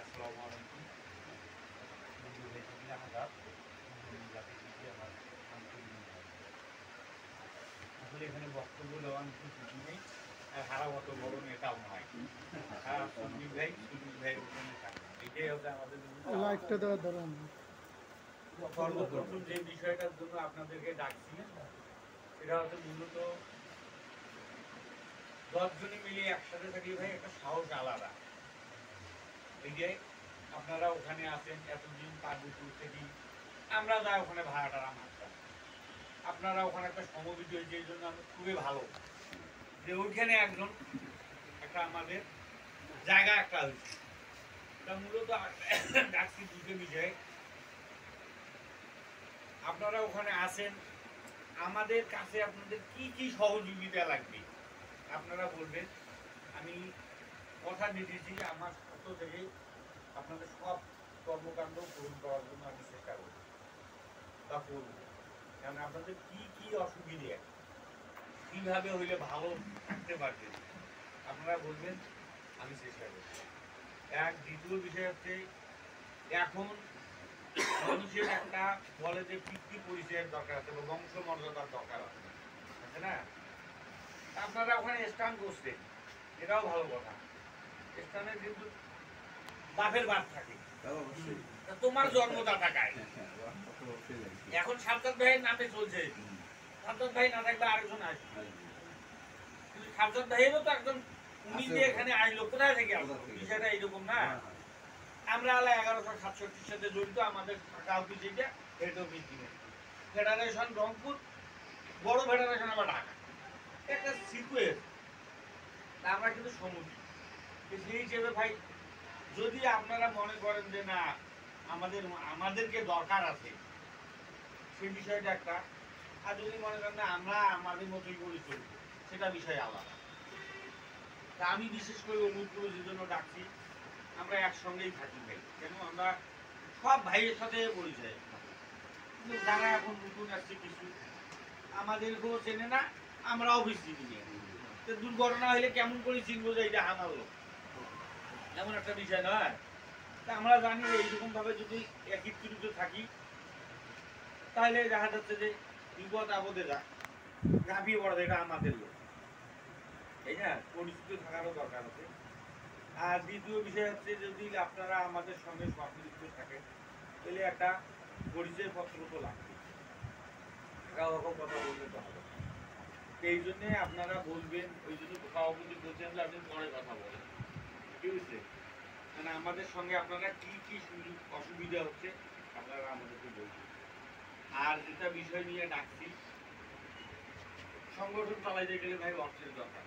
আসসালামু আলাইকুম। আসলে এখানে বক্তব্য দেওয়ার কিছু নেই, আর হারা মতো বড় নেতাও নয়। সুনীল ভাই ওখানে থাকবেন, এটাই হচ্ছে আমাদের লাইটটা দেওয়ার ধরুন। সর্বপ্রথম যে বিষয়টার জন্য আপনাদেরকে ডাকছি সেটা হচ্ছে মূলত 10 জনই মিলে একসাথে থাকলে ভাই একটা সাহস আলাদা। এই যে আপনারা ওখানে আছেন এতদিন পার্বতীপুর থেকে, আমরা যা ওখানে ভাড়াটারা মারতাম, আপনারা ওখানে একটা সমবেত হয়েছে, এই জন্য আমি খুবই ভালো যে ওইখানে একজন একটা আমাদের জায়গা একটা হয়েছে। তা মূলত ডাকছি দুটো বিষয়, আপনারা ওখানে আছেন, আমাদের কাছে আপনাদের কি কি সহযোগিতা লাগবে আপনারা বলবেন। আমি কথা দিতেছি আমার পক্ষ থেকে আপনাদের সব কর্মকাণ্ড পূরণ করার জন্য আমি চেষ্টা করব বা করব। কারণ আপনাদের কি কি অসুবিধে, কিভাবে হইলে ভালো থাকতে পারবেন আপনারা বলবেন, আমি চেষ্টা করব। দ্বিতীয় বিষয় হচ্ছে, এখন মানুষের একটা বলে যে পিতৃ পরিচয়ের দরকার আছে বা বংশ মর্যাদার দরকার আছে, আছে না? আপনারা ওখানে স্থান করছেন, এটাও ভালো কথা। স্থানে কিন্তু বাপের বাপ থাকে, তোমার জন্মদাতা কায়। এখন সাবধান ভাইয়ের নামে চলছে, সাবধান ভাই না থাকলে আরেকজন আসবে, কিন্তু সাবধান ভাইয়েরও তো একজন উনি যে এখানে আইলো কোথায় থেকে আসলো, বিষয়টা এইরকম না। আমরা আলাদা 1167 সাথে জড়িত, আমাদের কাউকে যেটা হেড অফিস দিনে ফেডারেশন রংপুর, বড় ফেডারেশন আবার ঢাকা, একটা সিকুয়েন্স। আমরা কিন্তু সমুদ্র সেই হিসেবে ভাই, যদি আপনারা মনে করেন যে না আমাদেরকে দরকার আছে, সেই বিষয়টা একটা। আর যদি মনে করেন না আমরা আমাদের মতোই করে চলব, সেটা বিষয় আলাদা। তা আমি বিশেষ করে অনুরোধ করবো, যে জন্য ডাকছি, আমরা একসঙ্গেই থাকি ভাই, কেন আমরা সব ভাইয়ের সাথে পরিচয়। কিন্তু যারা এখন নতুন আসছে কিছু, আমাদেরকেও চেনে না, আমরাও বেশি চিনি। দুর্ঘটনা হলে কেমন করে চিনবো যে এটা আমার লোক, এমন একটা বিষয় নয়। তা আমরা জানি যে এইরকম ভাবে যদি একত্রিত থাকি, তাহলে দেখা যাচ্ছে যে বিপদ আপদে ঝাঁপিয়ে পড়া, এটা আমাদের লোক, তাই না? পরিচিত থাকারও দরকার আছে। আর দ্বিতীয় বিষয় হচ্ছে, যদি আপনারা আমাদের সঙ্গে সম্পৃক্ত থাকেন, তাহলে একটা পরিচয়পত্র তো লাগবে, এরকম কথা বললে তো হবে। এই জন্যে আপনারা বলবেন, ওই জন্য সভাপতি বলছেন যে আপনি পরে কথা বলেন, ঠিক আছে? মানে আমাদের সঙ্গে আপনারা কি কি সুযোগ অসুবিধা হচ্ছে আপনারা আমাদেরকে বলবেন। আর যেটা বিষয় নিয়ে ডাকছি, সংগঠন চালাইতে গেলে ভাই অর্থের দরকার।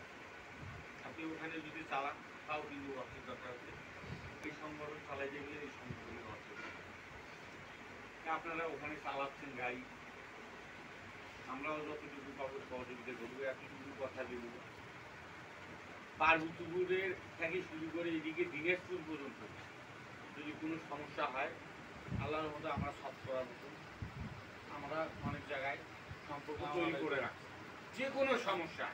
আপনি ওখানে যদি চালান, তাও কিন্তু অর্থের দরকার আছে। এই সংগঠন চালাইতে গেলে এই সংগঠনের অর্থের দরকার। আপনারা ওখানে চালাচ্ছেন গাড়ি, আমরাও যতটুকু পাবো সহযোগিতা করবো, এতটুকু কথা দেব। পার্বতীপুরের থেকে শুরু করে এদিকে দিনাজপুর পর্যন্ত যদি কোনো সমস্যা হয়, আল্লাহর মতো আমরা সব করার মতো আমরা অনেক জায়গায় সম্পর্ক তৈরি করে রাখছি। যে কোনো সমস্যা,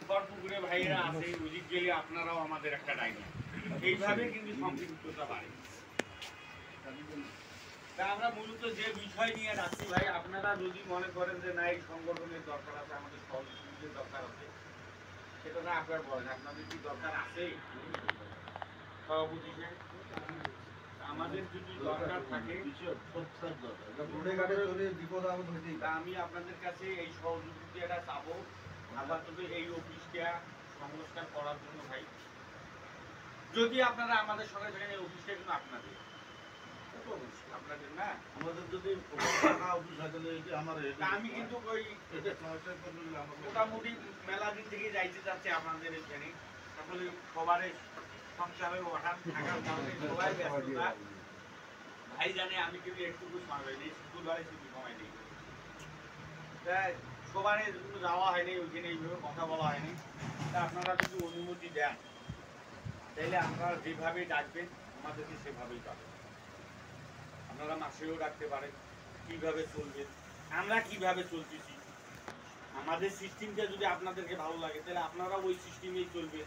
বরপুকুরে ভাইয়েরা আছে, ওদিক গেলে আপনারাও আমাদের একটা ডাইনি, এইভাবে কিন্তু সম্পৃক্ততা বাড়ে। তা আমরা মূলত যে বিষয় নিয়ে রাখছি ভাই, আপনারা যদি মনে করেন যে না এই সংগঠনের দরকার আছে, আমাদের সহযোগিতার দরকার আছে, সেটা না আপনার বলেন, আপনাদের কি দরকার আছে? সভাপতি আমাদের যদি দরকার থাকে, আমি আপনাদের কাছে এই সহযোগিতাটা চাবো। আপাতত এই অফিসটা সংস্কার করার জন্য ভাই, যদি আপনারা আমাদের সঙ্গে থাকেন, এই অফিসটা কিন্তু আপনাদের, আপনাদের না। আমাদের যদি আমি কিন্তু ওই মোটামুটি মেলা দিন থেকে যাইতে যাচ্ছে আপনাদের এখানে, আসলে সবার সংসারের ওঠান থাকার কারণে সবাই ব্যস্ততা। ভাই জানে আমি কিন্তু একটুকু সময় দিই, শুক্রবারে ছুটি সময় দিই, সবার যাওয়া হয়নি, ওইখানে এইভাবে কথা বলা হয়নি। তা আপনারা যদি অনুমতি দেন, তাহলে আপনারা যেভাবে ডাকবেন আমাদেরকে সেভাবেই পাবেন। আপনারা মাসেও ডাকতে পারেন, কিভাবে চলবেন, আমরা কিভাবে চলতেছি, আমাদের সিস্টেমটা যদি আপনাদেরকে ভালো লাগে, তাহলে আপনারা ওই সিস্টেমেই চলবেন।